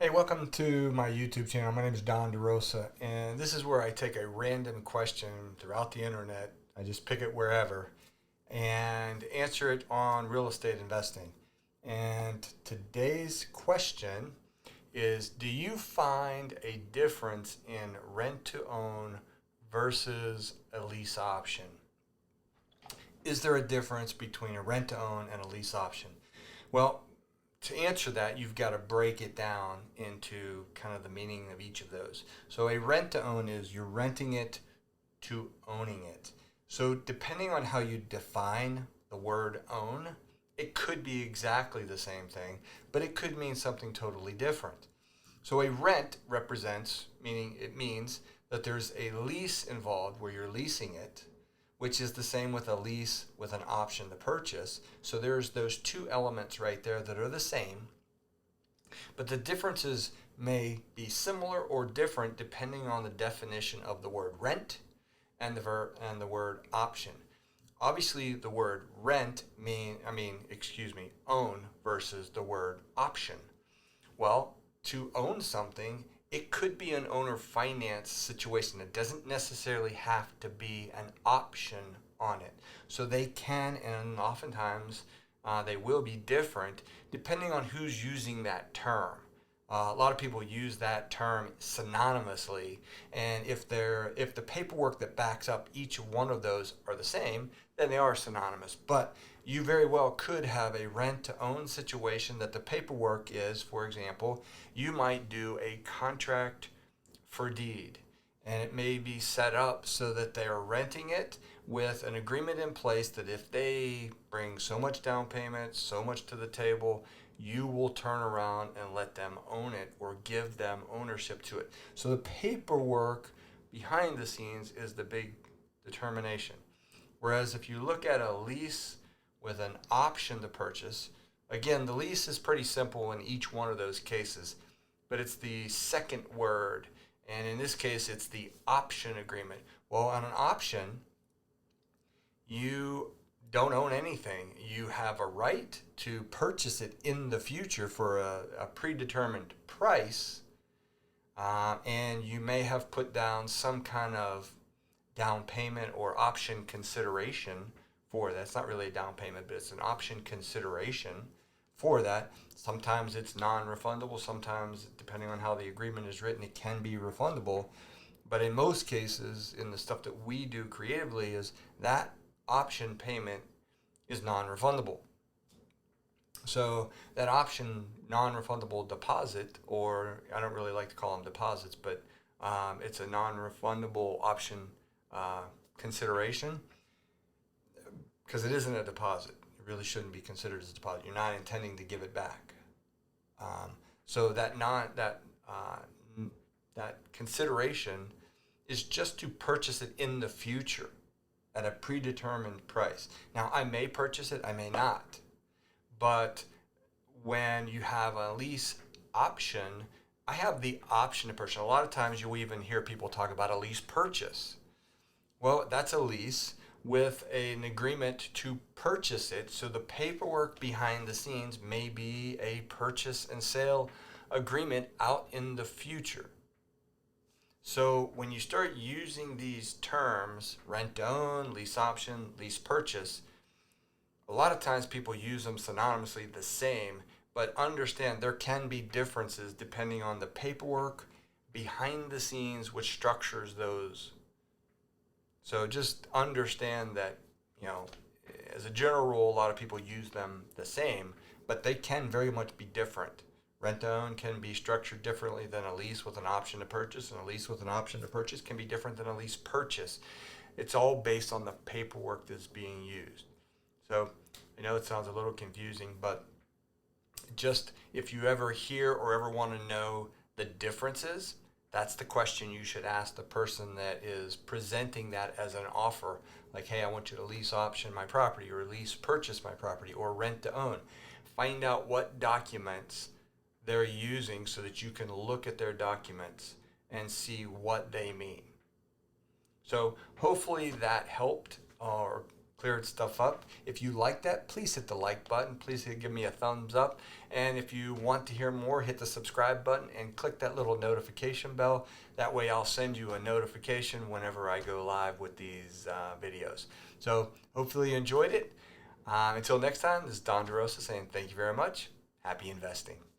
Hey, welcome to my YouTube channel. My name is Don DeRosa, and this is where I take a random question throughout the internet. I just pick it wherever and answer it on real estate investing. And today's question is, do you find a difference in rent to own versus a lease option? Is there a difference between a rent to own and a lease option? Well, to answer that, you've got to break it down into kind of the meaning of each of those. So a rent to own is you're renting it to owning it. So depending on how you define the word own, it could be exactly the same thing, but it could mean something totally different. So a rent represents, meaning it means that there's a lease involved where you're leasing it, which is the same with a lease with an option to purchase. So there's those two elements right there that are the same, but the differences may be similar or different depending on the definition of the word rent and the word option. Obviously, the word rent own versus the word option. Well, to own something, it could be an owner finance situation. It doesn't necessarily have to be an option on it. So they can, and oftentimes they will be different depending on who's using that term. A lot of people use that term synonymously, and if the paperwork that backs up each one of those are the same, then they are synonymous. But you very well could have a rent to own situation that the paperwork is, for example, you might do a contract for deed, and it may be set up so that they are renting it with an agreement in place that if they bring so much down payment, so much to the table, you will turn around and let them own it or give them ownership to it. So the paperwork behind the scenes is the big determination. Whereas if you look at a lease with an option to purchase, again, the lease is pretty simple in each one of those cases, but it's the second word, and in this case, it's the option agreement. Well, on an option, you don't own anything. You have a right to purchase it in the future for a predetermined price, and you may have put down some kind of down payment or option consideration for that. It's not really a down payment, but it's an option consideration for that. Sometimes it's non-refundable. Sometimes, depending on how the agreement is written, it can be refundable. But in most cases, in the stuff that we do creatively, is that option payment is non-refundable. So that option non-refundable deposit, or I don't really like to call them deposits, but it's a non-refundable option consideration, because it isn't a deposit. It really shouldn't be considered as a deposit. You're not intending to give it back. So that consideration is just to purchase it in the future at a predetermined price. Now, I may purchase it, I may not. But when you have a lease option, I have the option to purchase. A lot of times you'll even hear people talk about a lease purchase. Well, that's a lease with an agreement to purchase it. So the paperwork behind the scenes may be a purchase and sale agreement out in the future. So when you start using these terms, rent to own, lease option, lease purchase, a lot of times people use them synonymously the same, but understand there can be differences depending on the paperwork behind the scenes which structures those. So just understand that, as a general rule, a lot of people use them the same, but they can very much be different. Rent to own can be structured differently than a lease with an option to purchase, and a lease with an option to purchase can be different than a lease purchase. It's all based on the paperwork that's being used. So I know it sounds a little confusing, but just if you ever hear or ever want to know the differences, that's the question you should ask the person that is presenting that as an offer. Like, hey, I want you to lease option my property, or lease purchase my property, or rent to own. Find out what documents they're using so that you can look at their documents and see what they mean. So hopefully that helped or cleared stuff up. If you like that, please hit the like button. Please give me a thumbs up. And if you want to hear more, hit the subscribe button and click that little notification bell. That way I'll send you a notification whenever I go live with these videos. So hopefully you enjoyed it. Until next time, this is Don DeRosa saying thank you very much. Happy investing.